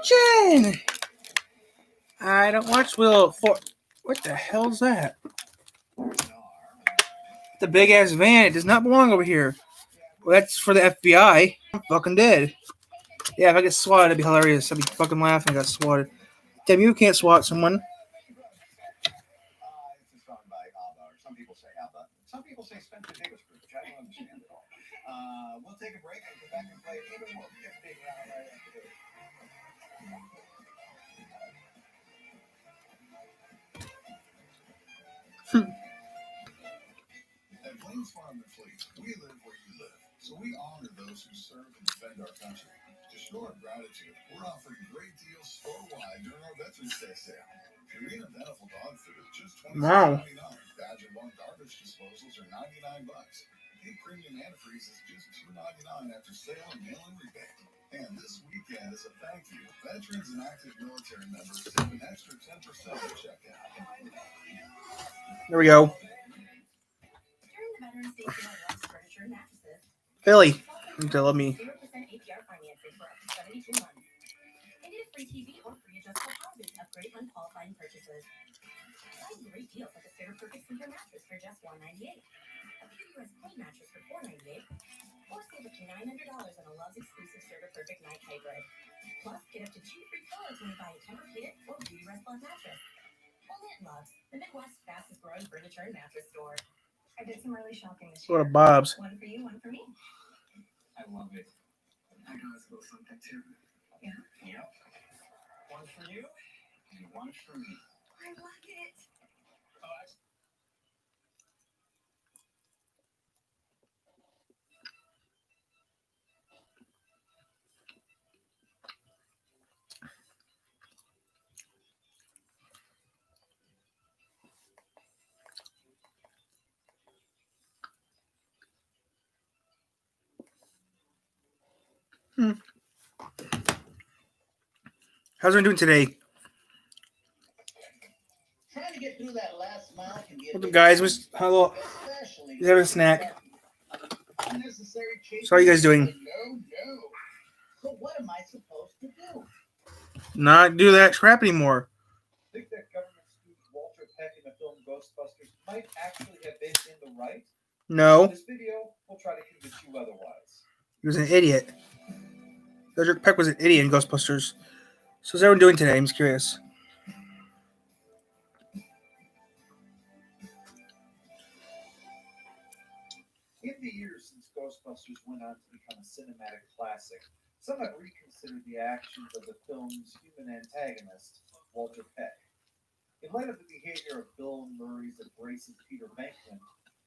watching? I don't watch Wheel of Fortune. What the hell's that? The big ass van. It does not belong over here. Well, that's for the FBI. I'm fucking dead. Yeah, if I get swatted, it'd be hilarious. I'd be fucking laughing if I got swatted. Damn, you can't swat someone. Some people say Spencer Davis Group, which I don't understand at all. We'll take a break and come back and play even more gifting right after this. At Plains Farm and Fleet, we live where you live, so we honor those who serve and defend our country. To show our gratitude, we're offering great deals store-wide during our Veterans Day sale. Purina Bountiful dog food, just $26.99. Badger One garbage disposals are $99. Big premium antifreeze is just $2.99 after sale and mail-in rebate. And this weekend, as a thank you, veterans and active military members save an extra 10% at checkout. There we go. During the Veterans Day sale at Love's Furniture and Mattresses, Philly, you tell me. 0% APR financing for up to 72 months. And get a free TV or free adjustable houses upgrade when qualifying purchases. Find great deals like a Fir Night L mattress for just $198, a Fir Plain mattress for $498, or save up to $900 on a Love's exclusive Serta Perfect Night Hybrid. Plus, get up to 2 free pillows when you buy a Tempur-Pedic or Beauty Rest Plus mattress. Only at Love's, the Midwest's fastest growing furniture and mattress store. I did some early shopping this year. What a Bob's. One for you, one for me. I love it. I got us a little something too. Yeah? Yep. One for you and one for me. I like it. How's everyone doing today? Trying to get through that last mile can get What's up, guys? Hello. especially You having a snack? unnecessary chasing. So how are you guys doing? No. So what am I supposed to do? Not do that crap anymore. Think that government student Walter Peck in the film Ghostbusters might actually have been in the right? No, This video will try to convince you otherwise. he was an idiot. Walter Peck was an idiot in Ghostbusters. So how's everyone doing today? I'm just curious. In the years since Ghostbusters went on to become a cinematic classic, some have reconsidered the actions of the film's human antagonist, Walter Peck. In light of the behavior of Bill Murray's abrasive Peter Venkman,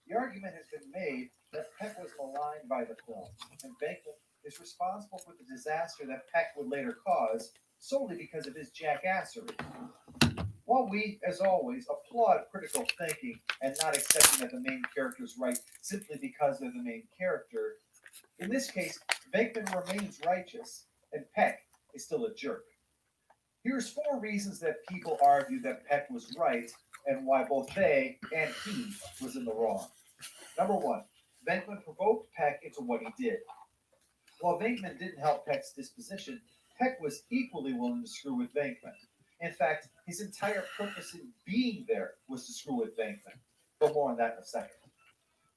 the argument has been made that Peck was maligned by the film, and Venkman is responsible for the disaster that Peck would later cause solely because of his jackassery. While we, as always, applaud critical thinking and not accepting that the main character is right simply because they're the main character, in this case, Venkman remains righteous, and Peck is still a jerk. Here's 4 reasons that people argue that Peck was right, and why both they and he was in the wrong. Number 1, Venkman provoked Peck into what he did. While Venkman didn't help Peck's disposition, Peck was equally willing to screw with Venkman. In fact, his entire purpose in being there was to screw with Venkman. But more on that in a second.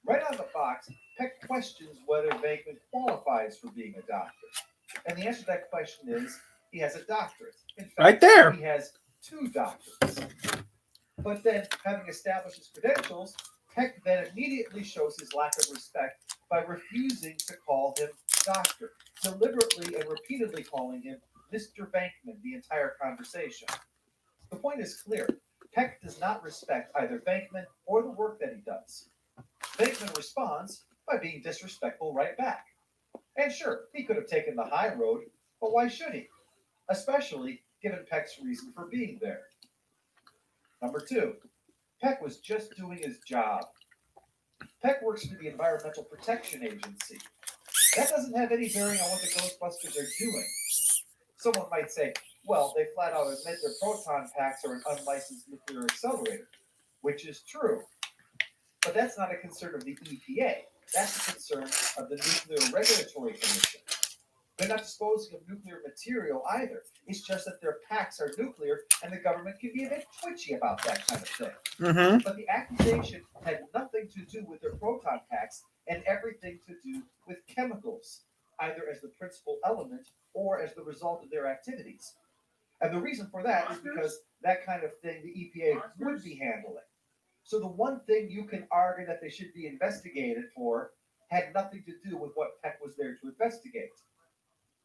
Right out of the box, Peck questions whether Venkman qualifies for being a doctor. And the answer to that question is, he has a doctorate. In fact, Right there. he has 2 doctorates. But then, having established his credentials, Peck then immediately shows his lack of respect by refusing to call him doctor, deliberately and repeatedly calling him Mr. Venkman the entire conversation. The point is clear. Peck does not respect either Venkman or the work that he does. Venkman responds by being disrespectful right back. And sure, he could have taken the high road, but why should he? Especially given Peck's reason for being there. Number 2, Peck was just doing his job. Peck works for the Environmental Protection Agency. That doesn't have any bearing on what the Ghostbusters are doing. Someone might say, well, they flat out admit their proton packs are an unlicensed nuclear accelerator, which is true. But that's not a concern of the EPA. That's a concern of the Nuclear Regulatory Commission. They're not disposing of nuclear material either. It's just that their packs are nuclear, and the government can be a bit twitchy about that kind of thing. Mm-hmm. But the accusation had nothing to do with their proton packs and everything to do with chemicals, either as the principal element or as the result of their activities. And the reason for that is because that kind of thing the EPA would be handling. So the one thing you can argue that they should be investigated for had nothing to do with what Peck was there to investigate.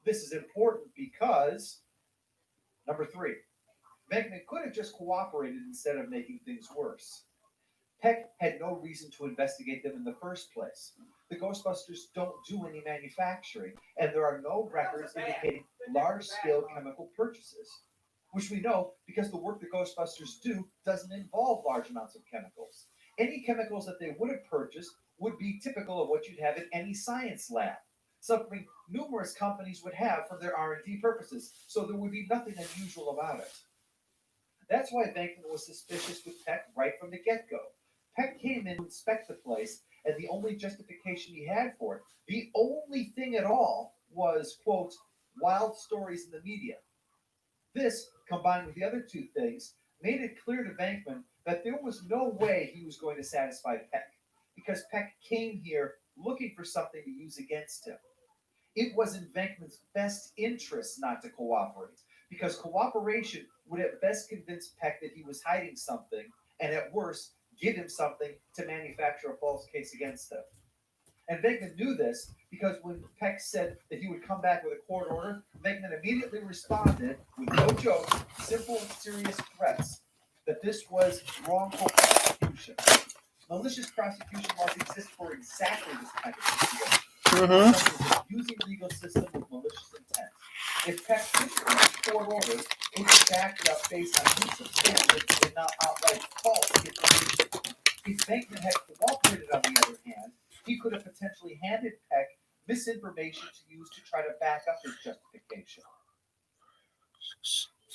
This is important because, number 3, Venkman could have just cooperated instead of making things worse. Peck had no reason to investigate them in the first place. The Ghostbusters don't do any manufacturing, and there are no records indicating large-scale chemical purchases, which we know because the work the Ghostbusters do doesn't involve large amounts of chemicals. Any chemicals that they would have purchased would be typical of what you'd have in any science lab, something numerous companies would have for their R&D purposes, so there would be nothing unusual about it. That's why Venkman was suspicious with Peck right from the get-go. Peck came in to inspect the place, and the only justification he had for it, the only thing at all, was, quote, wild stories in the media. This, combined with the other 2 things, made it clear to Venkman that there was no way he was going to satisfy Peck, because Peck came here looking for something to use against him. It was in Venkman's best interest not to cooperate, because cooperation would at best convince Peck that he was hiding something, and at worst, give him something to manufacture a false case against him. And Venkman knew this because when Peck said that he would come back with a court order, Venkman immediately responded with no joke, simple and serious threats that this was wrongful prosecution. Malicious prosecution laws exist for exactly this kind of situation. Mm-hmm. Someone is abusing legal system with malicious intent. If Peck issued court orders, it would back it up based on insubstantial and not outright false information. If Venkman had cooperated, on the other hand, he could have potentially handed Peck misinformation to use to try to back up his justification.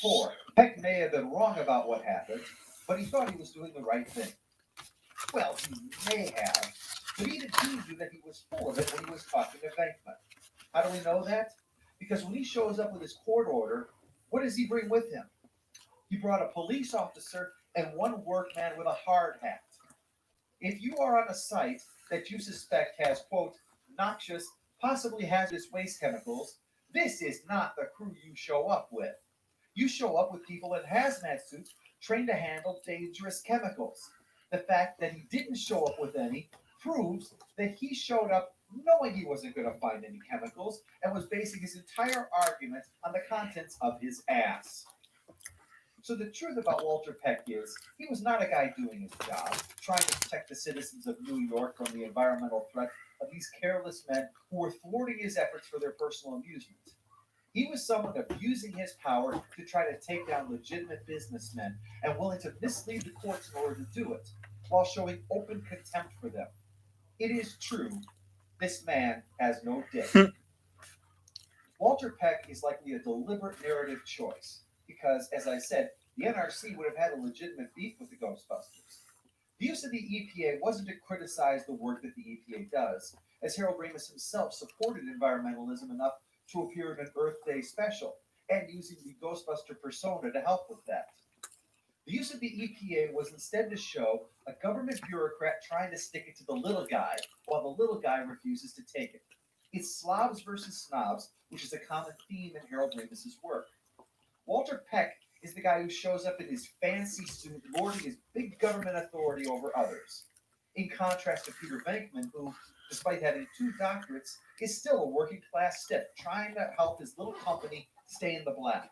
4. Peck may have been wrong about what happened, but he thought he was doing the right thing. Well, he may have, but even he knew that he was full of it when he was talking to Venkman. How do we know that? Because when he shows up with his court order, what does he bring with him? He brought a police officer and one workman with a hard hat. If you are on a site that you suspect has, quote, noxious, possibly hazardous waste chemicals, this is not the crew you show up with. You show up with people in hazmat suits trained to handle dangerous chemicals. The fact that he didn't show up with any proves that he showed up knowing he wasn't going to find any chemicals and was basing his entire argument on the contents of his ass. So the truth about Walter Peck is, he was not a guy doing his job, trying to protect the citizens of New York from the environmental threat of these careless men who were thwarting his efforts for their personal amusement. He was someone abusing his power to try to take down legitimate businessmen and willing to mislead the courts in order to do it, while showing open contempt for them. It is true, this man has no dick. Walter Peck is likely a deliberate narrative choice. Because, as I said, the NRC would have had a legitimate beef with the Ghostbusters. The use of the EPA wasn't to criticize the work that the EPA does, as Harold Ramis himself supported environmentalism enough to appear in an Earth Day special, and using the Ghostbuster persona to help with that. The use of the EPA was instead to show a government bureaucrat trying to stick it to the little guy, while the little guy refuses to take it. It's slobs versus snobs, which is a common theme in Harold Ramis's work. Walter Peck is the guy who shows up in his fancy suit, lording his big government authority over others. In contrast to Peter Venkman, who, despite having 2 doctorates, is still a working-class stiff, trying to help his little company stay in the black.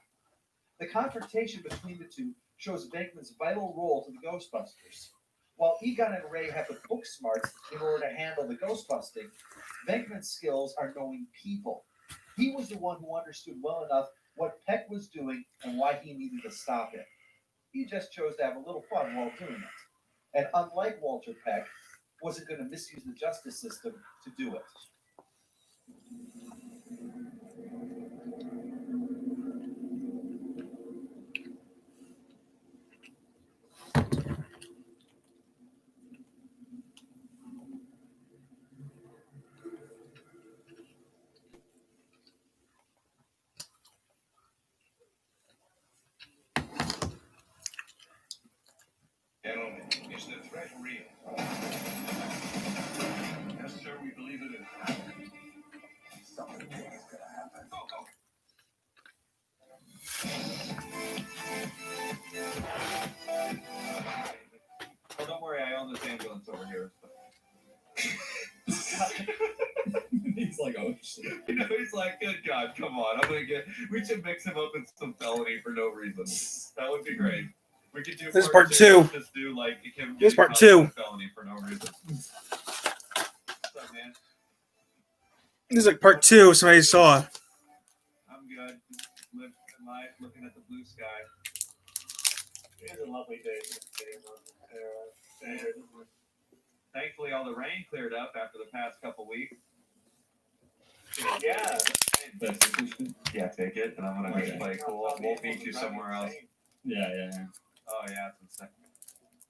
The confrontation between the two shows Venkman's vital role to the Ghostbusters. While Egon and Ray have the book smarts in order to handle the ghostbusting, Venkman's skills are knowing people. He was the one who understood well enough what Peck was doing and why he needed to stop him. He just chose to have a little fun while doing it. And unlike Walter Peck, wasn't going to misuse the justice system to do it. real. Yes, sir, we believe it is. Something big is gonna happen. Go, go. Oh, don't worry, I own this ambulance over here. He's like, oh shit. You know, he's like, good God, come on. We should mix him up in some felony for no reason. That would be great. We could do This is part two. Just do like him This is getting part caught two. with a felony for no reason. What's up, man? This is like part 2. Somebody saw. I'm good. Just living life, looking at the blue sky. It is a lovely day for the city of Standard, isn't it? Thankfully, all the rain cleared up after the past couple weeks. Yeah. Yeah, take it, and I'm gonna Okay. just play cool. We'll beat you somewhere else. Yeah. Oh yeah, it's insane.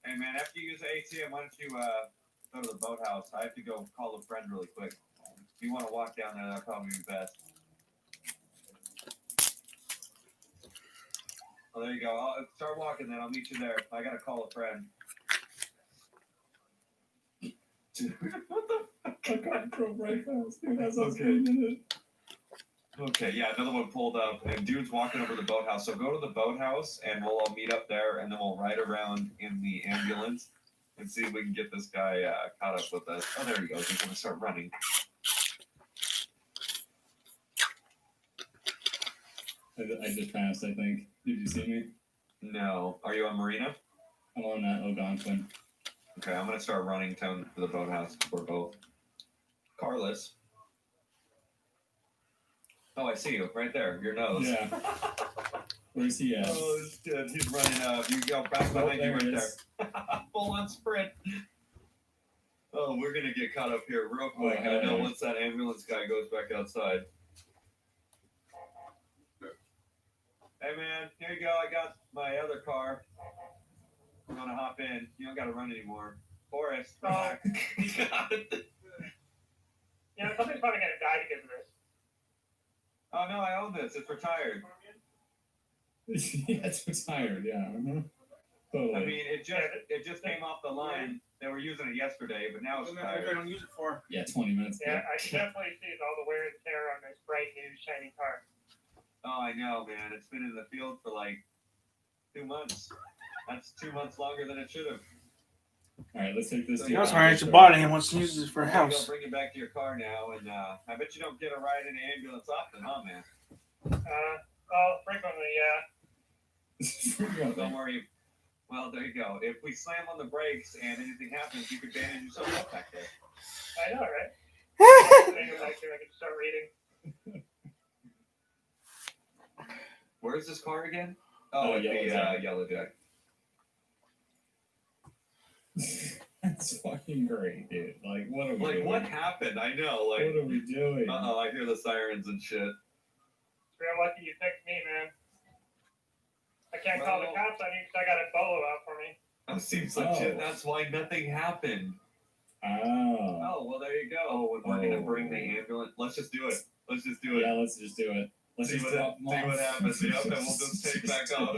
Hey man, after you use the ATM, why don't you go to the boathouse? I have to go call a friend really quick. If you want to walk down there, that'll probably be best. Oh, there you go. I'll start walking then. I'll meet you there. I gotta call a friend. Dude, what the? I got drove right past. Dude, that's Okay. okay. Okay, yeah, another one pulled up, and dude's walking over to the boathouse. So go to the boathouse, and we'll all meet up there, and then we'll ride around in the ambulance and see if we can get this guy caught up with us. Oh, there he goes. He's gonna start running. I just passed, I think. Did you see me? No. Are you on Marina? I'm on that Algonquin. Okay, I'm gonna start running down to the boathouse for both. Carlos. Oh, I see you right there. Your nose. Yeah. Where's he at? Oh, shit. He's running up. You go back Oh, behind you there right he there. is. Full on sprint. Oh, we're gonna get caught up here real quick. Oh, I know hey. once that ambulance guy goes back outside. Hey man, here you go. I got my other car. I'm gonna hop in. You don't gotta run anymore. Forrest. Oh. You got it. You know, somebody's probably gonna die because of this. Oh no, I own this. It's retired. Yeah, it's retired, yeah. Totally. I mean, it just came off the line. They were using it yesterday, but now it's I retired. don't use it for. Yeah, 20 minutes. Yeah, I can definitely see all the wear and tear on this bright new shiny car. Oh, I know, man. It's been in the field for like 2 months. That's 2 months longer than it should have. All right, let's take this. That's why I actually bought it and wants to use it for a I'll house. bring you back to your car now, and I bet you don't get a ride in the ambulance often, huh, man? Oh, frequently, yeah. Don't worry. Well, there you go. If we slam on the brakes and anything happens, you could bandage yourself up back there. I know, right? I go back here, I can start reading. Where's this car again? Oh, at Yellow the Jack. Yellow Jack. That's fucking great, dude. Like, what are we Like, doing? what happened? I know. What Like, are we doing? uh-oh, I hear the sirens and shit. It's real lucky you picked me, man. I can't call the Well- cops on you because I got a bolo out for me. Oh, seems legit. That's why nothing happened. Oh. Oh, well, there you go. Oh, we're going to bring the ambulance. Let's just do it. Let's just do it. Yeah, let's just do it. Let's See just what- drop them see off. what happens. Yep, and we'll just take back off.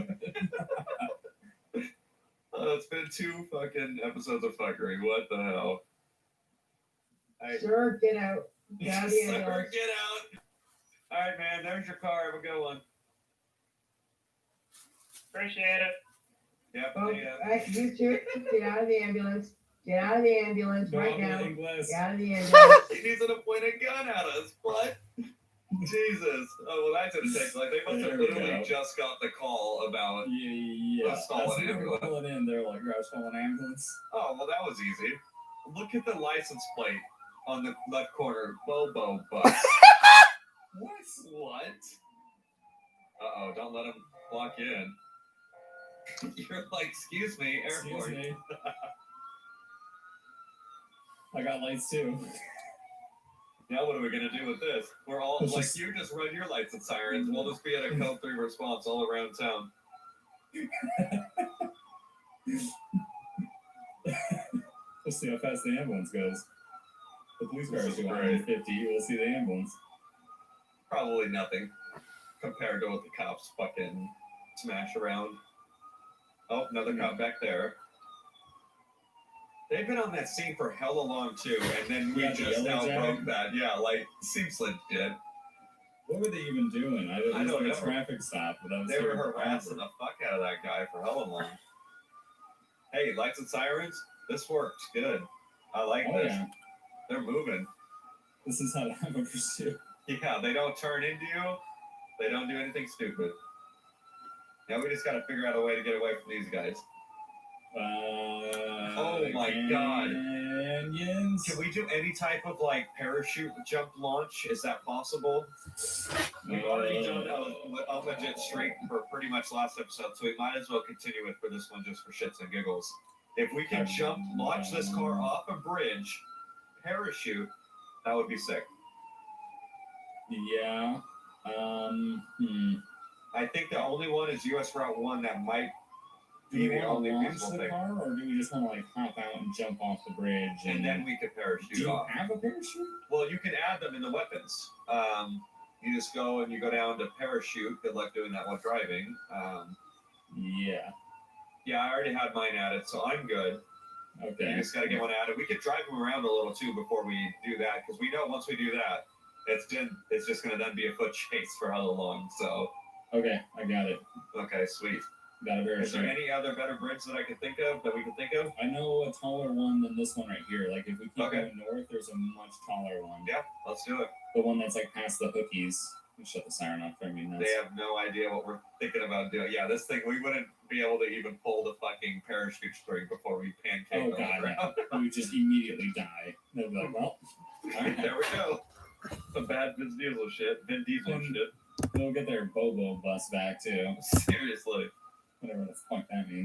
It's been 2 fucking episodes of fuckery. What the hell? Sir, get out. Get out of the Sir, ambulance. get out. All right, man. There's your car. Have a good one. Appreciate it. Yep. Folks, Yeah. you two, get out of the ambulance. Get out of the ambulance No, right I'm now. getting glass. Get out of the ambulance. He needs to point a gun at us. What? Jesus. Oh, well, that's gonna take. Like, they must have There we literally go. just got the call about. Yeah. Let's call That's an when they were ambulance. pulling in. They're like, "Guys, call an ambulance." Oh, well, that was easy. Look at the license plate on the left corner. Bobo Bus. What? What? Uh-oh, don't let him walk in. You're like, excuse me, airport. Excuse me. I got lights too. Now what are we gonna do with this? We're all Let's like, just- you just run your lights and sirens. We'll just be at a code 3 response all around town. Let's see how fast the ambulance goes. The police car This is is doing great. 150. We'll see the ambulance. Probably nothing compared to what the cops fucking smash around. Oh, another cop back there. They've been on that scene for hella long too, and then we Yeah, the just yellow now jag. broke that. Yeah, like seems legit. What were they even doing? I It was don't like a know. traffic stop. But that was They were taking harassing forever. the fuck out of that guy for hella long. Hey, lights and sirens. This worked good. I like Oh this. yeah, They're moving. this is how to have a pursuit. Yeah, they don't turn into you. They don't do anything stupid. Now we just gotta figure out a way to get away from these guys. Oh my God. Canyons. Can we do any type of like parachute jump launch? Is that possible? We've already done a legit straight for pretty much last episode, so we might as well continue it for this one just for shits and giggles. If we can launch this car off a bridge, parachute, that would be sick. Yeah. I think the only one is US Route 1 that might Do be we the want only to launch feasible the thing. car, or do we just want to like hop out and jump off the bridge? And then we could do parachute you off. have a parachute? Well, you can add them in the weapons. You just go and you go down to parachute. Good luck doing that while driving. Yeah. Yeah, I already had mine added, so I'm good. Okay. You just gotta get one added. We could drive them around a little too before we do that, because we know once we do that, it's just gonna then be a foot chase for how long. So Okay, I got it. okay, sweet. Got a Is there parachute. any other better bridge that I can think of that we can think of? I know a taller one than this one right here. Like if we keep Okay. going north, there's a much taller one. Yeah, let's do it. The one that's like past the hookies. Let me shut the siren off for me. They have no idea what we're thinking about doing. Yeah, this thing, we wouldn't be able to even pull the fucking parachute string before we pancake Oh on the god, ground. no. We would just immediately die. They'd be like, well, alright. There we go. Some bad Vin Diesel shit. They'll get their Bobo bus back too. Seriously. Whatever the fuck that means.